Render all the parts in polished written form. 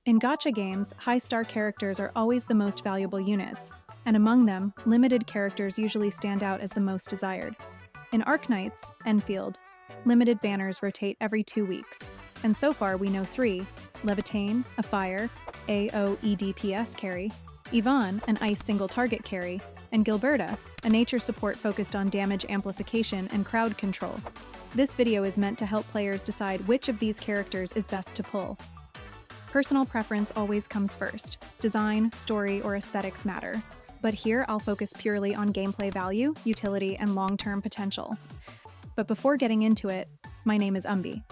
In gacha games, high-star characters are always the most valuable units, and among them, limited characters usually stand out as the most desired. In Arknights Endfield, limited banners rotate every 2 weeks, and so far we know 3: Laevatain, a fire, AoE DPS carry, Yvonne, an ice single-target carry, and Gilberta, a nature support focused on damage amplification and crowd control. This video is meant to help players decide which of these characters is best to pull. Personal preference always comes first. Design, story, or aesthetics matter. But here I'll focus purely on gameplay value, utility, and long-term potential. But before getting into it, my name is Umbi,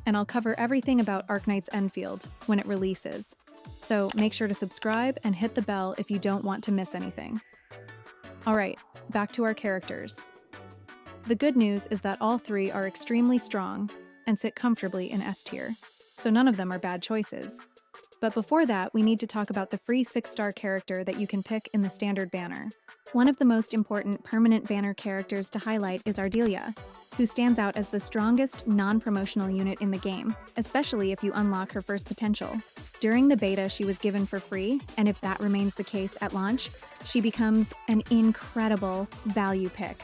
and I'll cover everything about Arknights Endfield when it releases. So make sure to subscribe and hit the bell if you don't want to miss anything. Alright, back to our characters. The good news is that all 3 are extremely strong and sit comfortably in S tier, so none of them are bad choices. But before that, we need to talk about the free 6-star character that you can pick in the standard banner. One of the most important permanent banner characters to highlight is Ardelia, who stands out as the strongest non-promotional unit in the game, especially if you unlock her first potential. During the beta, she was given for free, and if that remains the case at launch, she becomes an incredible value pick.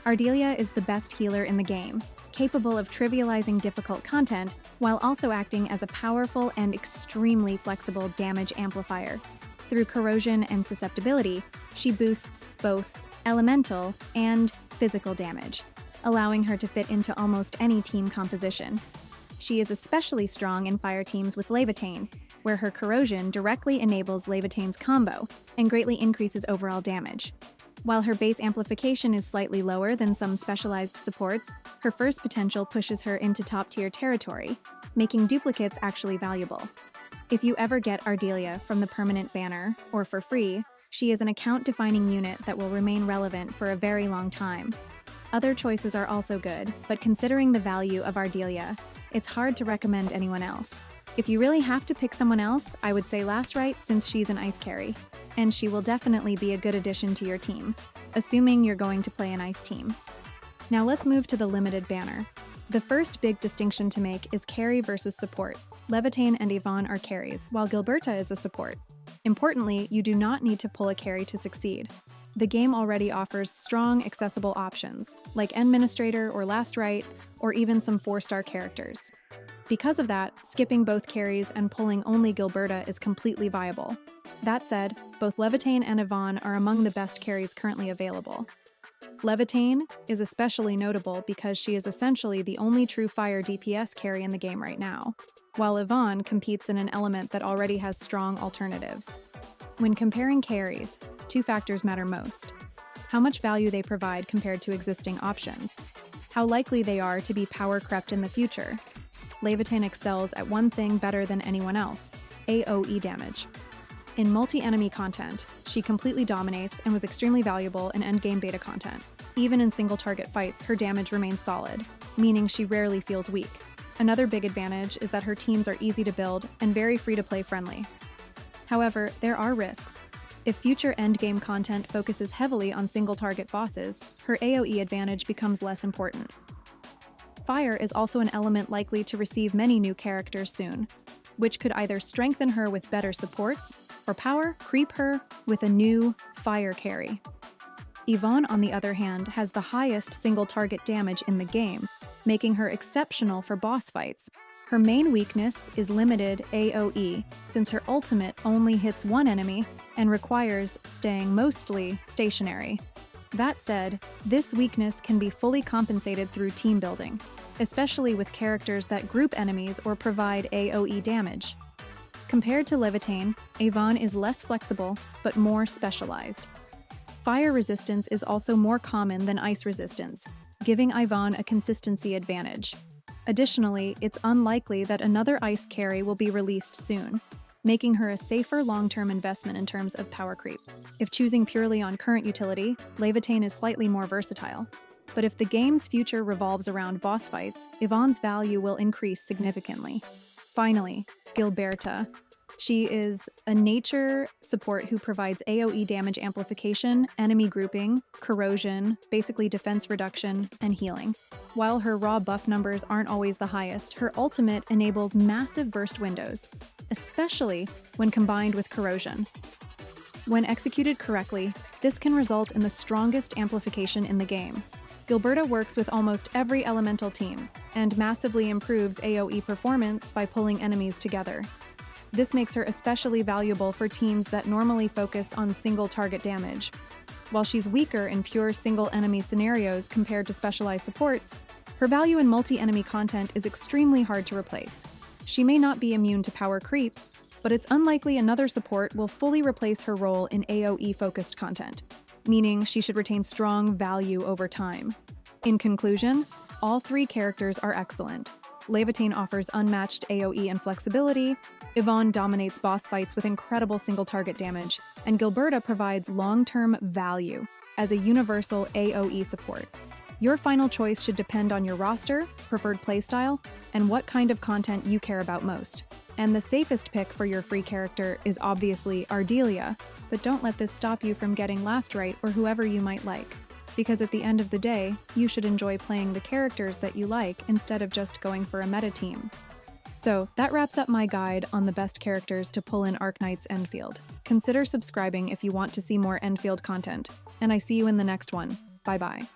Ardelia is the best healer in the game, capable of trivializing difficult content while also acting as a powerful and extremely flexible damage amplifier. Through corrosion and susceptibility, she boosts both elemental and physical damage, allowing her to fit into almost any team composition. She is especially strong in fire teams with Laevatain, where her corrosion directly enables Laevatain's combo and greatly increases overall damage. While her base amplification is slightly lower than some specialized supports, her first potential pushes her into top-tier territory, making duplicates actually valuable. If you ever get Ardelia from the permanent banner, or for free, she is an account-defining unit that will remain relevant for a very long time. Other choices are also good, but considering the value of Ardelia, it's hard to recommend anyone else. If you really have to pick someone else, I would say Laevatain since she's an ice carry, and she will definitely be a good addition to your team, assuming you're going to play an ice team. Now let's move to the limited banner. The first big distinction to make is carry versus support. Laevatain and Yvonne are carries, while Gilberta is a support. Importantly, you do not need to pull a carry to succeed. The game already offers strong, accessible options, like Administrator or Last Right, or even some 4-star characters. Because of that, skipping both carries and pulling only Gilberta is completely viable. That said, both Laevatain and Yvonne are among the best carries currently available. Laevatain is especially notable because she is essentially the only true fire DPS carry in the game right now, while Yvonne competes in an element that already has strong alternatives. When comparing carries, 2 factors matter most: how much value they provide compared to existing options, how likely they are to be power crept in the future. Laevatain excels at one thing better than anyone else: AoE damage. In multi-enemy content, she completely dominates and was extremely valuable in endgame beta content. Even in single-target fights, her damage remains solid, meaning she rarely feels weak. Another big advantage is that her teams are easy to build and very free-to-play friendly. However, there are risks. If future endgame content focuses heavily on single-target bosses, her AoE advantage becomes less important. Fire is also an element likely to receive many new characters soon, which could either strengthen her with better supports, or power creep her with a new fire carry. Yvonne, on the other hand, has the highest single-target damage in the game, making her exceptional for boss fights. Her main weakness is limited AoE, since her ultimate only hits one enemy and requires staying mostly stationary. That said, this weakness can be fully compensated through team building, especially with characters that group enemies or provide AoE damage. Compared to Laevatain, Yvonne is less flexible, but more specialized. Fire resistance is also more common than ice resistance, giving Yvonne a consistency advantage. Additionally, it's unlikely that another ice carry will be released soon, making her a safer long-term investment in terms of power creep. If choosing purely on current utility, Laevatain is slightly more versatile. But if the game's future revolves around boss fights, Yvonne's value will increase significantly. Finally, Gilberta. She is a nature support who provides AoE damage amplification, enemy grouping, corrosion, basically defense reduction, and healing. While her raw buff numbers aren't always the highest, her ultimate enables massive burst windows, especially when combined with corrosion. When executed correctly, this can result in the strongest amplification in the game. Gilberta works with almost every elemental team, and massively improves AoE performance by pulling enemies together. This makes her especially valuable for teams that normally focus on single target damage. While she's weaker in pure single enemy scenarios compared to specialized supports, her value in multi-enemy content is extremely hard to replace. She may not be immune to power creep, but it's unlikely another support will fully replace her role in AoE-focused content, meaning she should retain strong value over time. In conclusion, all three characters are excellent. Laevatain offers unmatched AoE and flexibility, Yvonne dominates boss fights with incredible single-target damage, and Gilberta provides long-term value as a universal AoE support. Your final choice should depend on your roster, preferred playstyle, and what kind of content you care about most. And the safest pick for your free character is obviously Ardelia, but don't let this stop you from getting Last Right or whoever you might like. Because at the end of the day, you should enjoy playing the characters that you like instead of just going for a meta team. So that wraps up my guide on the best characters to pull in Arknights Endfield. Consider subscribing if you want to see more Endfield content, and I see you in the next one. Bye-bye.